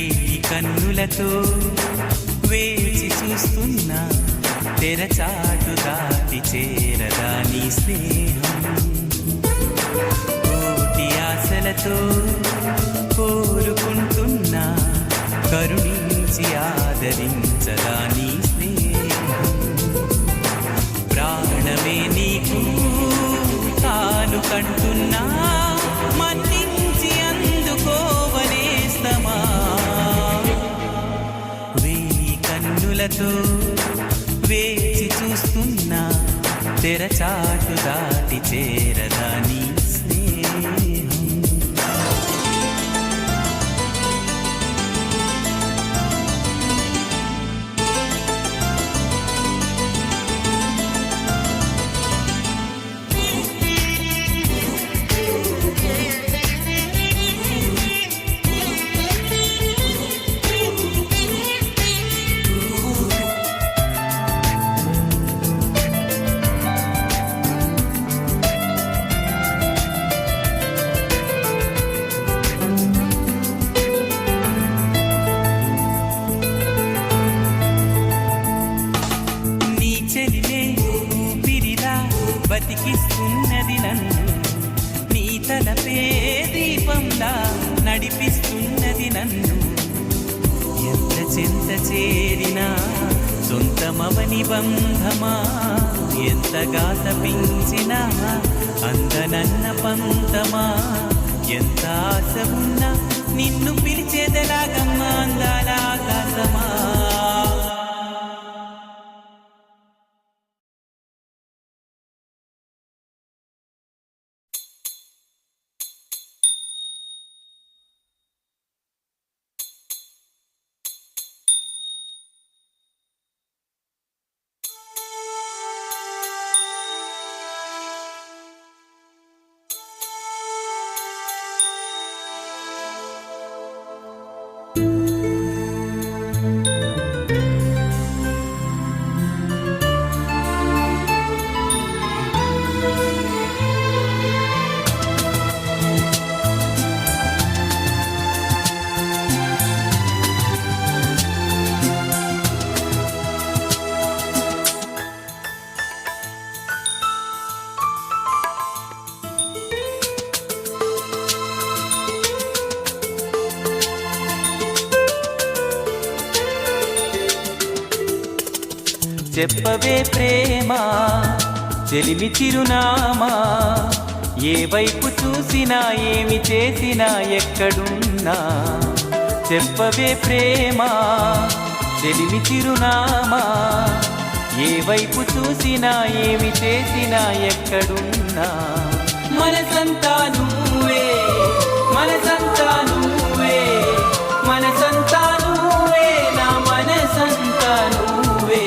వేయి కన్నులతో వేచి చూస్తున్నా తెరచాటు దాటి చేరదా నీ స్నేహం కోటి ఆశలతో కోరుకుంటున్నా కరుణించి ఆదరించదా నీ స్నేహం ప్రాణమే నీకు తాను కంటున్నా మన్నించి అందుకోవనేస్తమా వేయి కన్నులతో వేచి చూస్తున్నా తెరచాటు దాటి చేరదా నీ బతికిస్తున్నది నన్ను నీ తలపే దీపంలా నడిపిస్తున్నది నన్ను ఎంత చెంత చేరినా సొంతమవని బంధమా ఎంతగా తపించినా అందనన్న పంతమా ఎంత ఆశ ఉన్నా నిన్ను పిలిచేదలాగమ్మా అందాల ఆకాశమా చెప్పవే ప్రేమ చెలిమి చిరునామా ఏ వైపు చూసినా ఏమి చేసినా ఎక్కడున్నా చెప్పవే ప్రేమ చెలిమి చిరునామా ఏ వైపు చూసినా ఏమి చేసినా ఎక్కడున్నా మనసంతా నువ్వే మనసంతా నువ్వే మనసంతా నువ్వే నా మనసంతా నువ్వే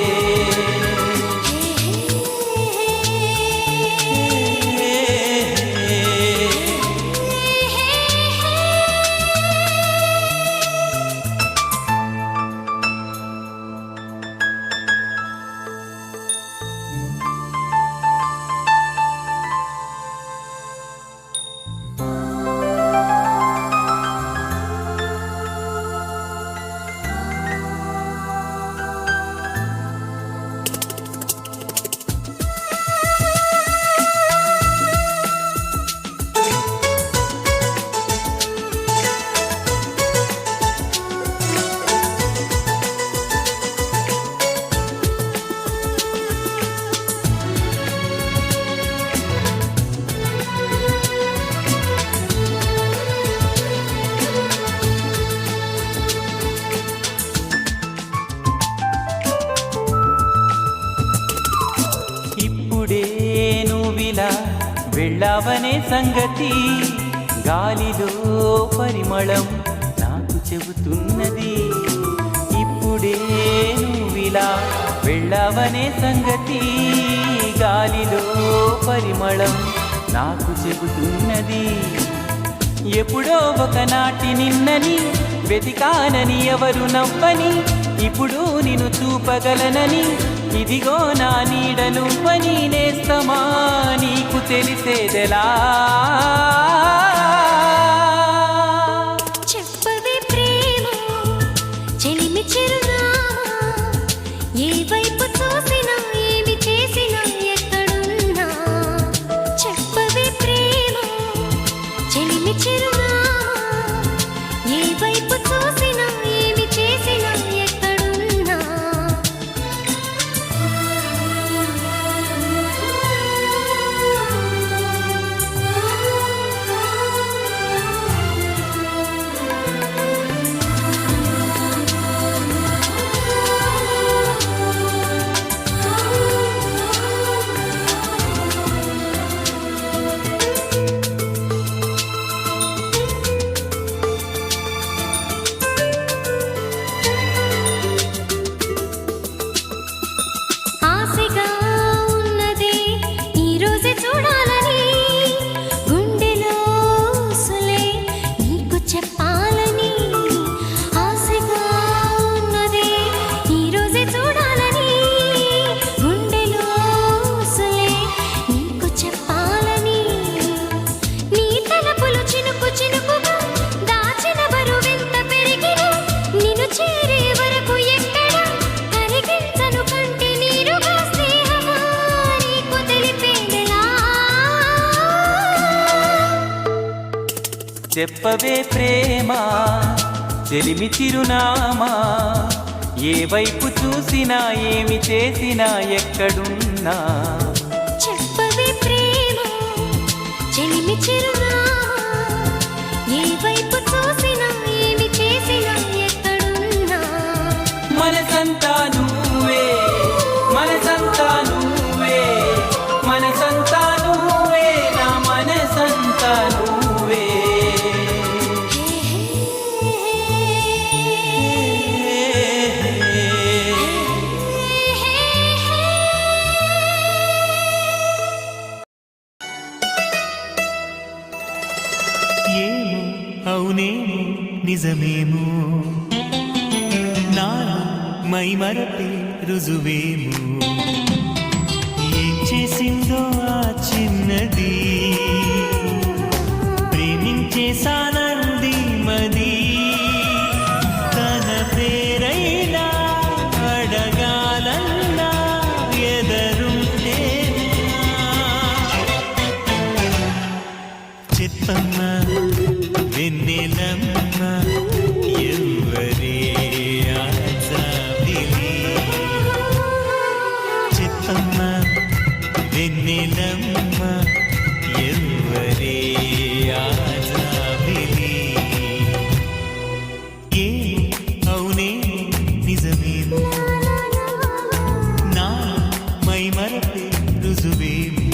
వెళ్ళావనే సంగతి గాలిలో పరిమళం నాకు చెబుతున్నది ఇప్పుడే నువ్విలా వెళ్ళావనే సంగతి గాలిలో పరిమళం నాకు చెబుతున్నది ఎప్పుడో ఒకనాటి నిన్నని వెతికానని ఎవరు నవ్వని ఇప్పుడు నిన్ను చూపగలనని ఇదిగో నా నీడ నువ్వని నేస్తమా నీకు తెలిసేదెలా చెప్పవే ప్రేమ చెప్పవే ప్రేమ చెలిమి చిరునామా ఏ వైపు చూసినా ఏమి చేసినా ఎక్కడున్నా చెప్పవే ప్రేమ చెలిమి చిరునామా ఏ వైపు చూసినా ఏమి చేసినా ఎక్కడున్నా మనసంతా నువ్వే మనసంతా నువ్వే మనసంతా నువ్వే నా మనసంతా నువ్వే ఏమో అవునేమో నిజమేమో నాలో మైమరపే రుజువేమో ఏం చేసిందో ఆ చిన్నది ప్రేమించేసానంది మది తన పేరైనా అడగాలన్నా ఎదరుంటే చెప్పమ్మ వెన్నెలమ్మ ఎవ్వరే ఆజాబిలి చెప్పమ్మ వెన్నెలమ్మ ఎవ్వరే ఆజాబిలి ఏ అవునే నిజమేమో నా మైమరపే రుజువేమో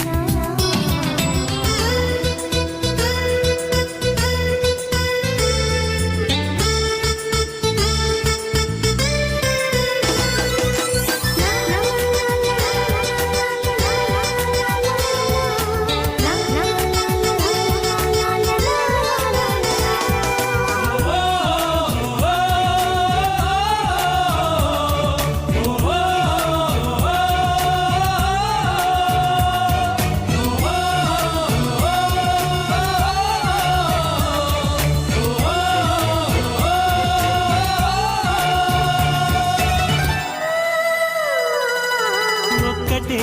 ఒక్కటే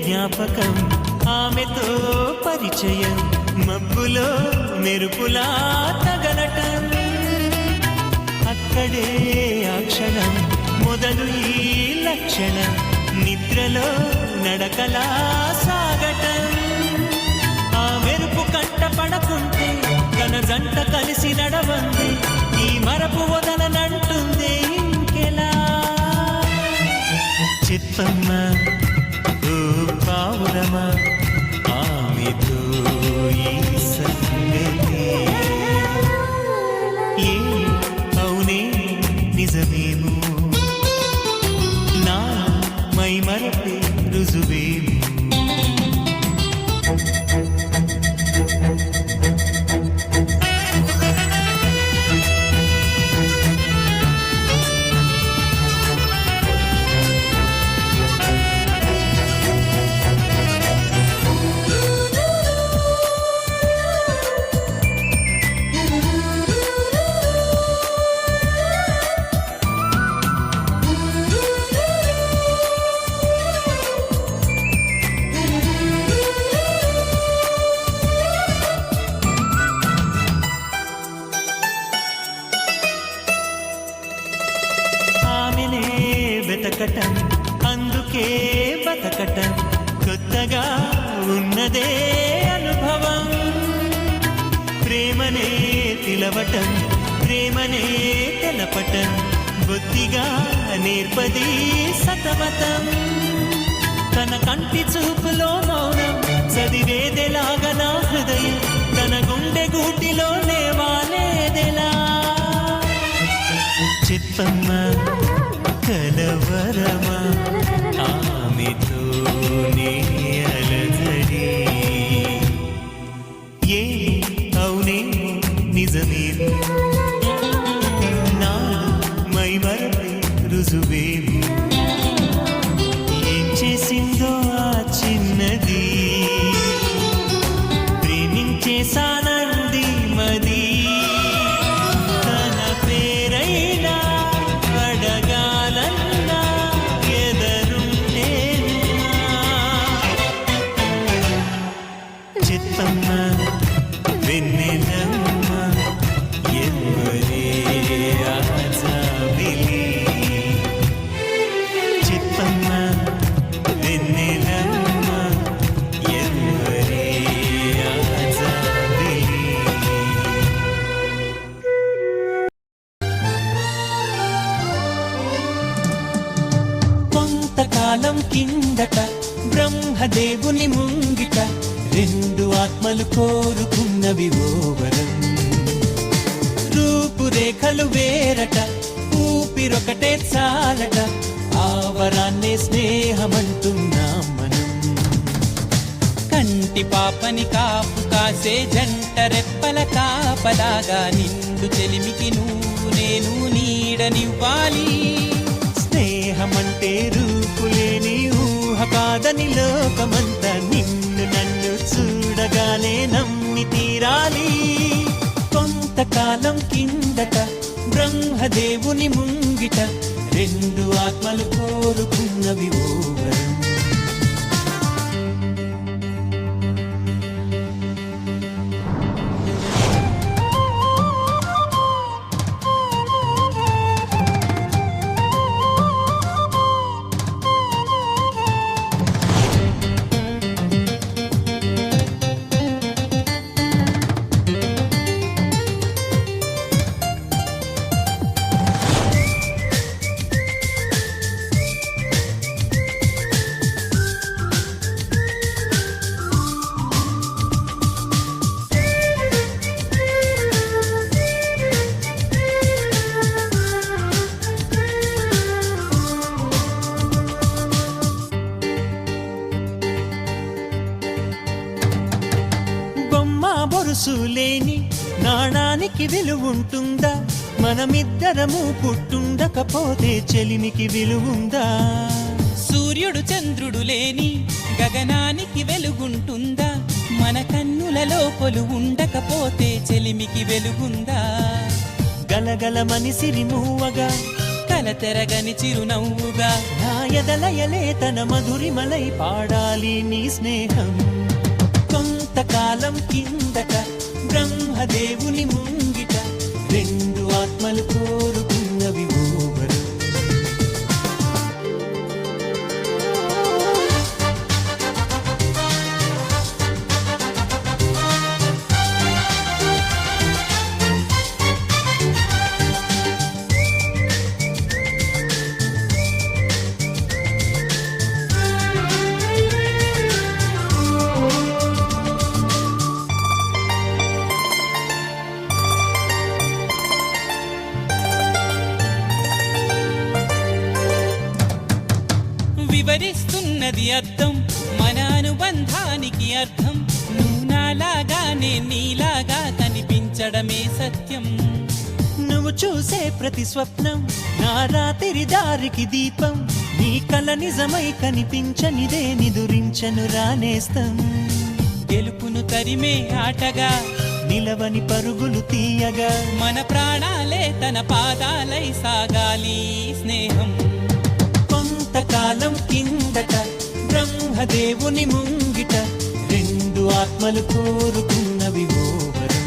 జ్ఞాపకం ఆమెతో పరిచయం మబ్బులో మెరుపులా తగలటం అక్కడే ఆ క్షణం మొదలు ఈ లక్షణం నిద్రలో నడకలా సాగటం ఆ మెరుపు కంట పడకుంటే కన జంట కలిసి నడవంది ఈ మరపు వదలనంటుంది ఇంకెలా చెప్పమ్మ ఓ పావురమా ఆమెతో ఈ సంగతి ఏ అవునే నిజమేమో నా మైమరపే రుజువేమో ఆమెనే వెతకటం అందుకే బతకటం కొత్తగా ఉన్నదే అనుభవం ప్రేమనే పిలవటం ప్రేమనే తెలపటం బొత్తిగా నేర్పది సతమతం తన కంటి చూపులో మౌనం చదివేదెలాగా నా హృదయం తన గుండె గూటిలో లేవాలేదెలా చెప్పమ్మ కలవరమా ఆమెతో నీ అలజడి ఏ అవునే నిజమేమో నా మైమరపే రుజువేమో ఏం చేసిందో ఆ చిన్నది ప్రేమించేసానంది మది తన పేరైనా అడగాలన్నా ఎదరుంటేనా చెప్పమ్మ వెన్నెలమ్మ కొంతకాలం కిందట బ్రహ్మదేవుని ముంగిట రెండు ఆత్మలు కోరుకున్నవి ఓవరం. రూపురేఖలు వేరట, ఊపిరొకటే చాలట, ఆవరాన్నే స్నేహమంటున్నాం మనం. కంటి పాపని కాపు కాసే జంట రెప్పల కాపలాగా నిండు చెలిమికి నువ్వు నేను నీడనివ్వాలి. స్నేహమంటే రూపులేని ఊహ కాదని లోకమంతా నిన్ను నన్ను చూడగానే నమ్మి తీరాలి. కొంతకాలం కిందట బ్రహ్మదేవుని ముంగిట రెండు ఆత్మలు కోరుకున్నవి ఓవరం. బొరుసులేని నాణానికి విలువుంటుందా? మనమిద్దరము పుట్టుండకపోతే చెలిమికి విలువుందా? సూర్యుడు చంద్రుడు లేని గగనానికి వెలుగుంటుందా? మన కన్నులలో కొలువు ఉండకపోతే చెలిమికి వెలుగుందా? గలగల మనిసిరి మూవగా కలతెరగని చిరునవ్వుగా నా ఎదలయలే తన మధురిమలై పాడాలి నీ స్నేహం. కొంతకాలం కిందట బ్రహ్మదేవుని ముంగిట రెండు ఆత్మలు కోరుకున్నవి ఓవరం. వివరిస్తున్నది అర్థం మన అనుబంధానికి అర్థం. నువ్వు నాలాగా నేను నీలాగా కనిపించడమే సత్యం. నువ్వు చూసే ప్రతి స్వప్నం నా రాత్రి దారికి దీపం. నీ కల నిజమై కనిపించనిదే నిదురించను రానేస్తం. గెలుపును తరిమే ఆటగా నిలవని పరుగులు తీయగా మన ప్రాణాలే తన పాదాలై సాగాలి స్నేహం. కొంతకాలం కిందట బ్రహ్మదేవుని ముంగిట రెండు ఆత్మలు కోరుకున్నవి ఓవరం.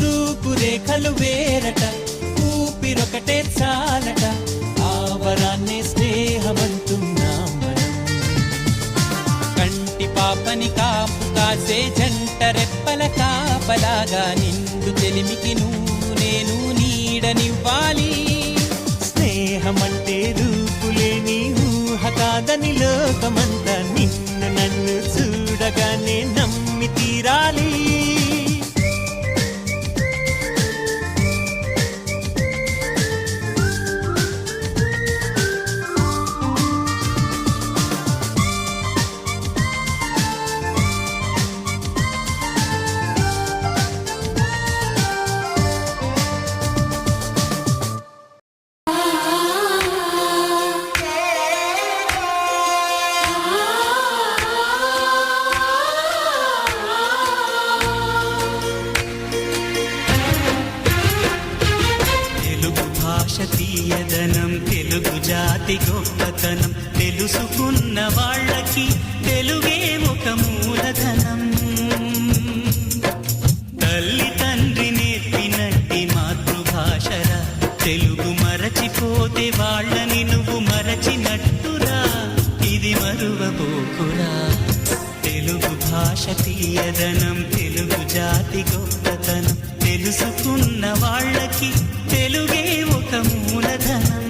రూపురేఖలు వేరట, ఊపిరొకటే చాలట, ఆవరాన్నే స్నేహమంటున్నాం మనం. కంటి పాపని కాపు కాసే జంట రెప్పల కాపలాగా నిండు చెలిమికి నువ్వు నేను నీడనివ్వాలి. స్నేహమంటే రూపులేని ఊహ కాదని లోకమంతా నిన్ను నన్ను చూడగానే నమ్మి తీరాలి. తీయదనం తెలుగు జాతి గొప్పతనం తెలుసుకున్న వాళ్ళకి తెలుగే ఒక మూలధనం. తల్లి తండ్రి నేర్పినట్టి మాతృభాషరా తెలుగు మరచిపోతే వాళ్ళని నువ్వు మరచినట్టురా. ఇది మరువబోకురా. తెలుగు భాష తీయదనం తెలుగు జాతి గొప్పతనం తెలుసుకున్న వాళ్ళకి తెలుగే ఒక మూలధనం.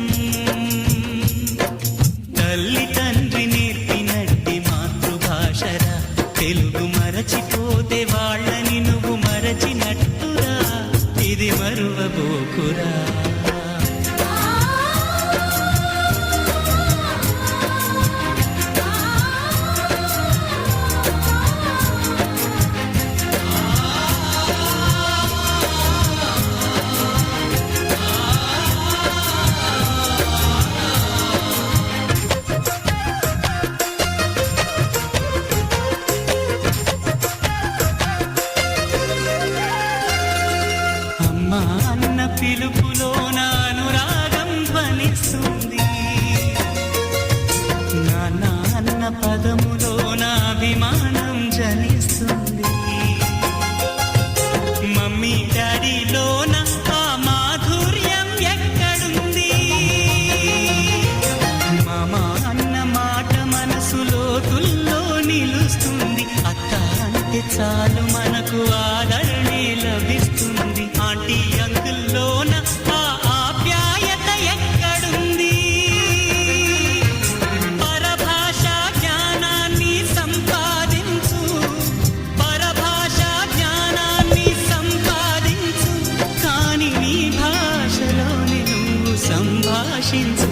భాషించు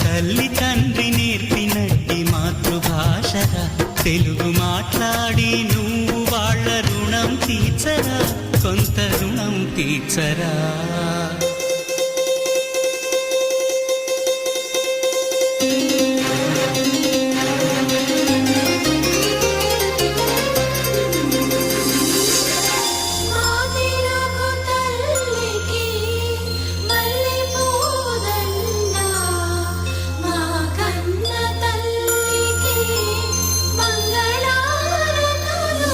తల్లి తండ్రి నేర్పినట్టి మాతృభాషరా తెలుగు మాట్లాడి నువ్వు వాళ్ళ రుణం తీర్చరా కొంత రుణం తీర్చరా మాదిరకు తల్లికి మల్లెపూదండ మా కన్న తల్లికి మంగళారతులు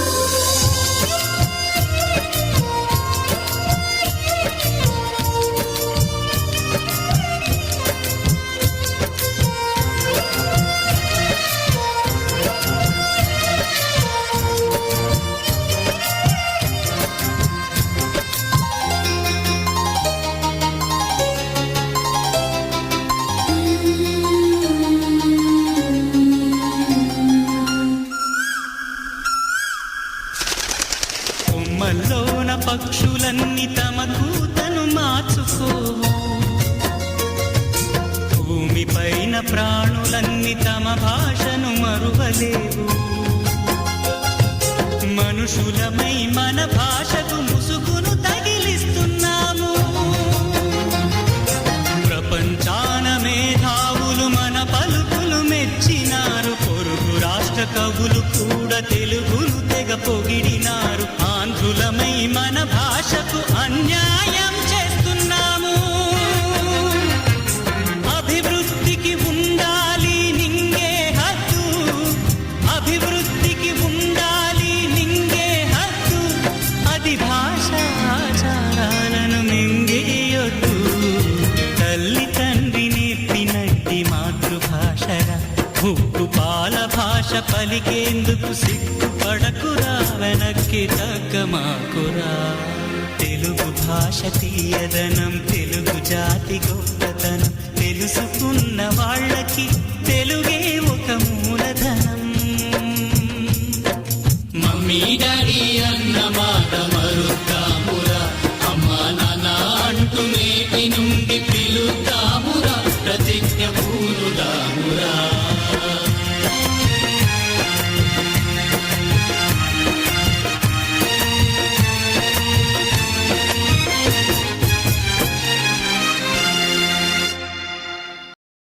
కొమ్మల్లోన పక్షులన్నీ తమ కూతను మార్చుకోవు భూమిపైన ప్రాణులన్నీ తమ భాషను మరువలేవు మనుషులమై మన భాషకు ముసుగును తగిలిస్తున్నాము ప్రపంచాన మేధావులు మన పలుకులు మెచ్చినారు పొరుగు రాష్ట్ర కవులు కూడా తెలుగును తెగ పొగిడినారు ఆంధ్రులమై మన భాషకు అన్యాయం చేస్తున్నాము అభివృద్ధికి ఉండాలి నింగే హద్దు అభివృద్ధికి ఉండాలి నింగే హద్దు అది భాష ఆచారాలను మింగేయొద్దు తల్లి తండ్రి నేర్పినట్టి మాతృభాషరా ఉప్పు పాల భాష పలికేందుకు సిగ్గుపడకురా వెనక్కి తగ్గమాకురా తెలుగు భాష తీయదనం తెలుగు జాతి గొప్పతనం తెలుసుకున్న వాళ్ళకి తెలుగే ఒక మూలధనం మమ్మీ డాడీ అన్న మాట మరుద్దామురా అమ్మా నాన్న అంటూ నేటి నుండి పిలుద్దామురా ప్రతిజ్ఞ పూనుదామురా